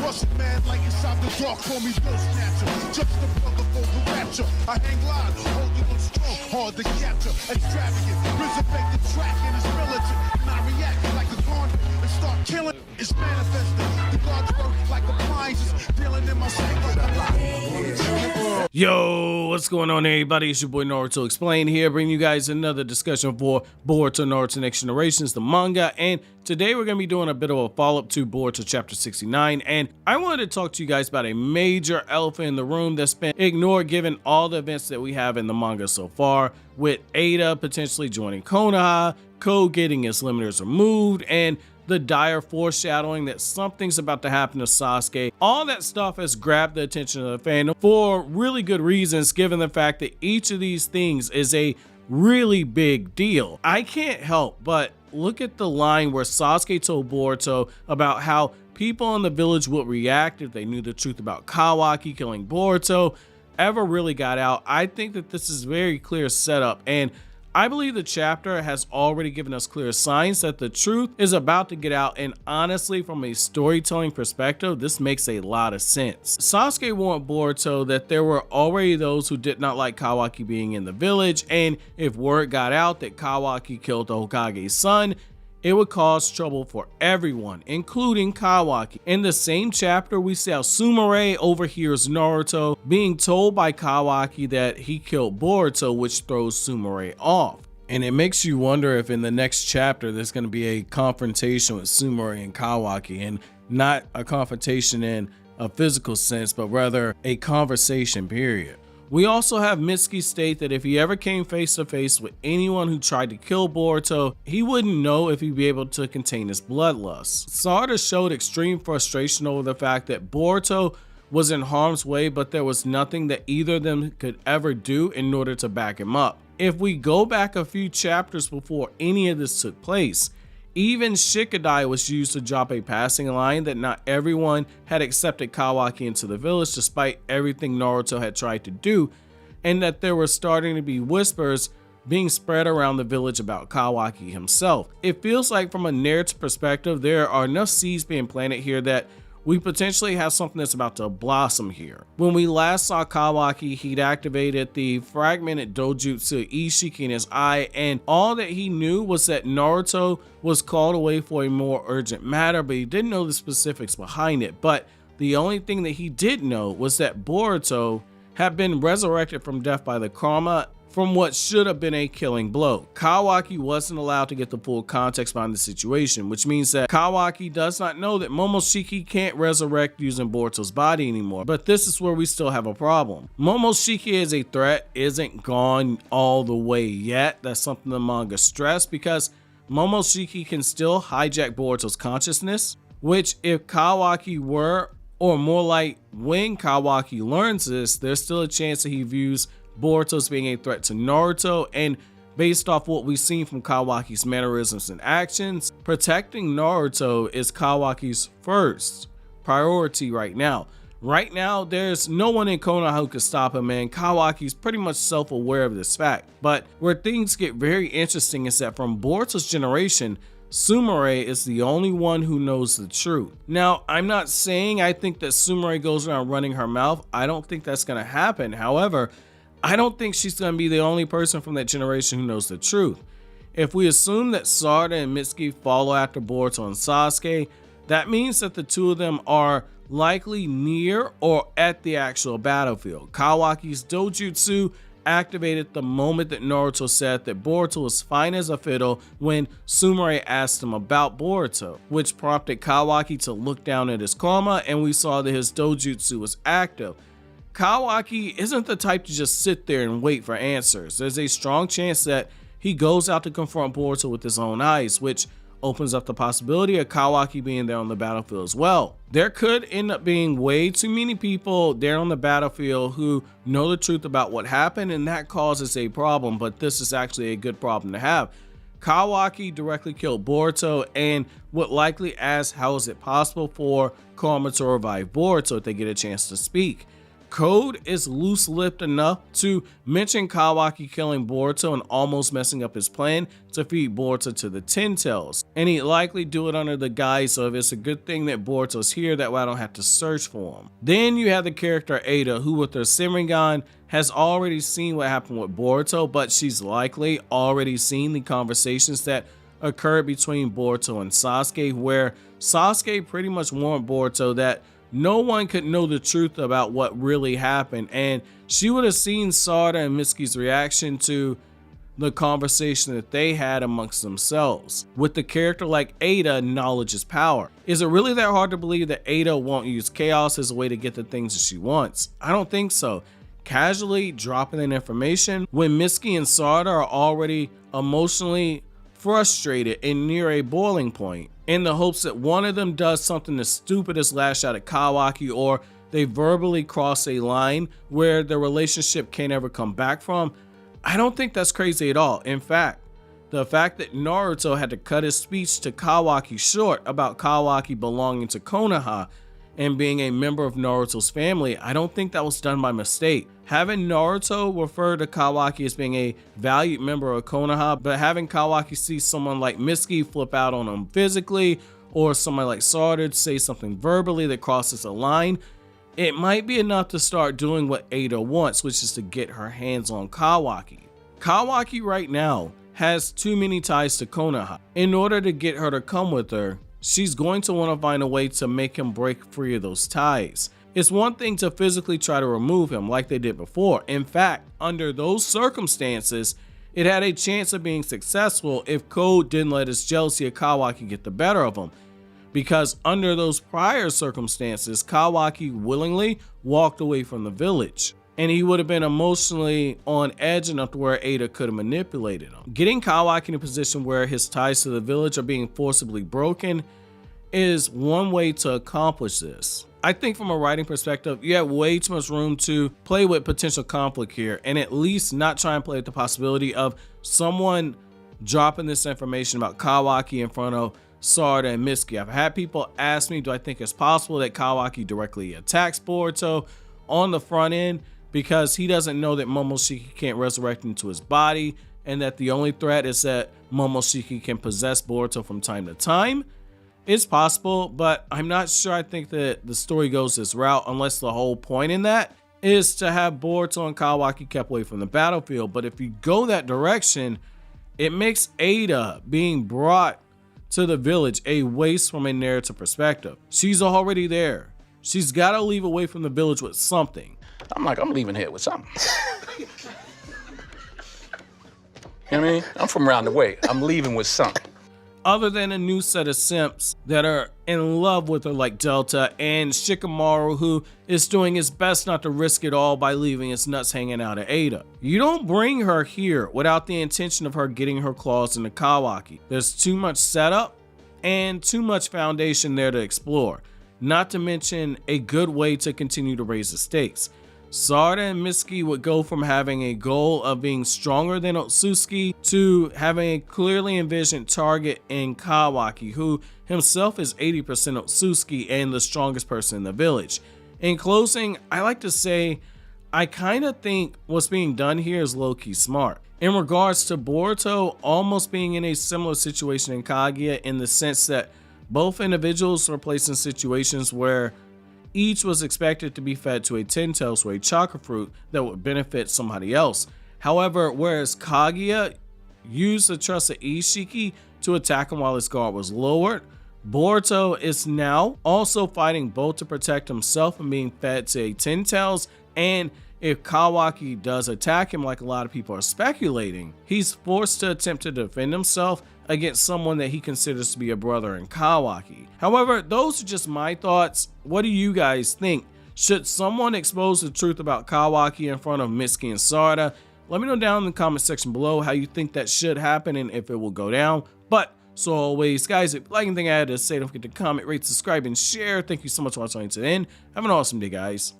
Russian man like inside the dark, call me Bill Snatcher. Just the brother for the rapture. I hang live, holding on strong, hard to capture. Extravagant, resurrect the track and it's militant. And I react like a garden and start killing. It's manifesting. The God's work like appliances, dealing in my sight like a lot. Yo, what's going on, everybody? It's your boy Naruto Explain here, bringing you guys another discussion for Boruto Naruto Next Generations, the manga. And today we're going to be doing a bit of a follow-up to Boruto Chapter 69. And I wanted to talk to you guys about a major elephant in the room that's been ignored given all the events that we have in the manga so far, with Ada potentially joining Konoha, Ko getting his limiters removed, and the dire foreshadowing that something's about to happen to Sasuke. All that stuff has grabbed the attention of the fandom for really good reasons, given the fact that each of these things is a really big deal. I can't help but look at the line where Sasuke told Boruto about how people in the village would react if they knew the truth about Kawaki killing Boruto ever really got out. I think that this is very clear setup, and I believe the chapter has already given us clear signs that the truth is about to get out, and honestly, from a storytelling perspective, this makes a lot of sense. Sasuke warned Boruto that there were already those who did not like Kawaki being in the village, and if word got out that Kawaki killed the Hokage's son, it would cause trouble for everyone, including Kawaki. In the same chapter, we see how Sumire overhears Naruto being told by Kawaki that he killed Boruto, which throws Sumire off. And it makes you wonder if in the next chapter there's going to be a confrontation with Sumire and Kawaki, and not a confrontation in a physical sense, but rather a conversation, period. We also have Mitsuki state that if he ever came face to face with anyone who tried to kill Boruto, he wouldn't know if he'd be able to contain his bloodlust. Sarada showed extreme frustration over the fact that Boruto was in harm's way, but there was nothing that either of them could ever do in order to back him up. If we go back a few chapters before any of this took place, even Shikadai was used to drop a passing line that not everyone had accepted Kawaki into the village despite everything Naruto had tried to do, and that there were starting to be whispers being spread around the village about Kawaki himself. It feels like from a narrative perspective, there are enough seeds being planted here that we potentially have something that's about to blossom here. When we last saw Kawaki, he'd activated the fragmented dojutsu Ishiki in his eye, and all that he knew was that Naruto was called away for a more urgent matter, but he didn't know the specifics behind it. But the only thing that he did know was that Boruto had been resurrected from death by the karma from what should have been a killing blow. Kawaki wasn't allowed to get the full context behind the situation, which means that Kawaki does not know that Momoshiki can't resurrect using Boruto's body anymore. But this is where we still have a problem. Momoshiki as a threat isn't gone all the way yet. That's something the manga stressed, because Momoshiki can still hijack Boruto's consciousness, which if Kawaki were, or more like when Kawaki learns this, there's still a chance that he views Boruto as being a threat to Naruto, and based off what we've seen from Kawaki's mannerisms and actions, protecting Naruto is Kawaki's first priority right now. Right now, there's no one in Konoha who could stop him, and Kawaki's pretty much self-aware of this fact. But where things get very interesting is that from Boruto's generation, Sumire is the only one who knows the truth. Now, I'm not saying I think that Sumire goes around running her mouth. I don't think that's going to happen. However, I don't think she's going to be the only person from that generation who knows the truth. If we assume that Sarada and Mitsuki follow after Boruto and Sasuke, that means that the two of them are likely near or at the actual battlefield. Kawaki's dojutsu activated the moment that Naruto said that Boruto was fine as a fiddle when Sumire asked him about Boruto, which prompted Kawaki to look down at his karma, and we saw that his dojutsu was active. Kawaki isn't the type to just sit there and wait for answers. There's a strong chance that he goes out to confront Boruto with his own eyes, which opens up the possibility of Kawaki being there on the battlefield as well. There could end up being way too many people there on the battlefield who know the truth about what happened, and that causes a problem, but this is actually a good problem to have. Kawaki directly killed Boruto and would likely ask how is it possible for Karma to revive Boruto if they get a chance to speak. Code is loose-lipped enough to mention Kawaki killing Boruto and almost messing up his plan to feed Boruto to the Ten Tails, and he'd likely do it under the guise of it's a good thing that Boruto's here, that way I don't have to search for him. Then you have the character Ada, who with her rinnegan has already seen what happened with Boruto, but she's likely already seen the conversations that occurred between Boruto and Sasuke, where Sasuke pretty much warned Boruto that no one could know the truth about what really happened, and she would have seen Sarada and Mitsuki's reaction to the conversation that they had amongst themselves. With the character like Ada, knowledge is power. Is it really that hard to believe that Ada won't use chaos as a way to get the things that she wants? I don't think so. Casually dropping that information when Mitsuki and Sarada are already emotionally frustrated and near a boiling point, in the hopes that one of them does something as stupid as lash out at Kawaki, or they verbally cross a line where the relationship can't ever come back from. I don't think that's crazy at all. In fact, the fact that Naruto had to cut his speech to Kawaki short about Kawaki belonging to Konoha and being a member of Naruto's family, I don't think that was done by mistake. Having Naruto refer to Kawaki as being a valued member of Konoha, but having Kawaki see someone like Mitsuki flip out on him physically, or someone like Sarada say something verbally that crosses a line, it might be enough to start doing what Ada wants, which is to get her hands on Kawaki. Kawaki right now has too many ties to Konoha. In order to get her to come with her, she's going to want to find a way to make him break free of those ties. It's one thing to physically try to remove him like they did before. In fact, under those circumstances, it had a chance of being successful if Code didn't let his jealousy of Kawaki get the better of him. Because under those prior circumstances, Kawaki willingly walked away from the village, and he would have been emotionally on edge enough to where Ada could have manipulated him. Getting Kawaki in a position where his ties to the village are being forcibly broken is one way to accomplish this. I think from a writing perspective, you have way too much room to play with potential conflict here, and at least not try and play with the possibility of someone dropping this information about Kawaki in front of Sarada and Mitsuki. I've had people ask me, do I think it's possible that Kawaki directly attacks Boruto on the front end because he doesn't know that Momoshiki can't resurrect into his body, and that the only threat is that Momoshiki can possess Boruto from time to time? It's possible, but I'm not sure I think that the story goes this route, unless the whole point in that is to have Boruto and Kawaki kept away from the battlefield. But if you go that direction, it makes Ada being brought to the village a waste from a narrative perspective. She's already there. She's got to leave away from the village with something. I'm leaving here with something. You know what I mean? I'm from around the way. I'm leaving with something. Other than a new set of simps that are in love with her like Delta, and Shikamaru, who is doing his best not to risk it all by leaving his nuts hanging out at Ada. You don't bring her here without the intention of her getting her claws into Kawaki. There's too much setup and too much foundation there to explore, not to mention a good way to continue to raise the stakes. Sarada and Mitsuki would go from having a goal of being stronger than Otsutsuki to having a clearly envisioned target in Kawaki, who himself is 80% Otsutsuki and the strongest person in the village. In closing, I like to say I kind of think what's being done here is low-key smart. In regards to Boruto almost being in a similar situation in Kaguya, in the sense that both individuals were placed in situations where each was expected to be fed to a Ten Tails or a chakra fruit that would benefit somebody else. However, whereas Kaguya used the trust of Ishiki to attack him while his guard was lowered, Boruto is now also fighting both to protect himself from being fed to a Ten Tails, and if Kawaki does attack him like a lot of people are speculating, he's forced to attempt to defend himself against someone that he considers to be a brother in Kawaki. However, those are just my thoughts. What do you guys think? Should someone expose the truth about Kawaki in front of Mitsuki and Sarada? Let me know down in the comment section below how you think that should happen and if it will go down. But so always, guys, if you like anything I had to say, don't forget to comment, rate, subscribe, and share. Thank you so much for watching to the end. Have an awesome day, guys.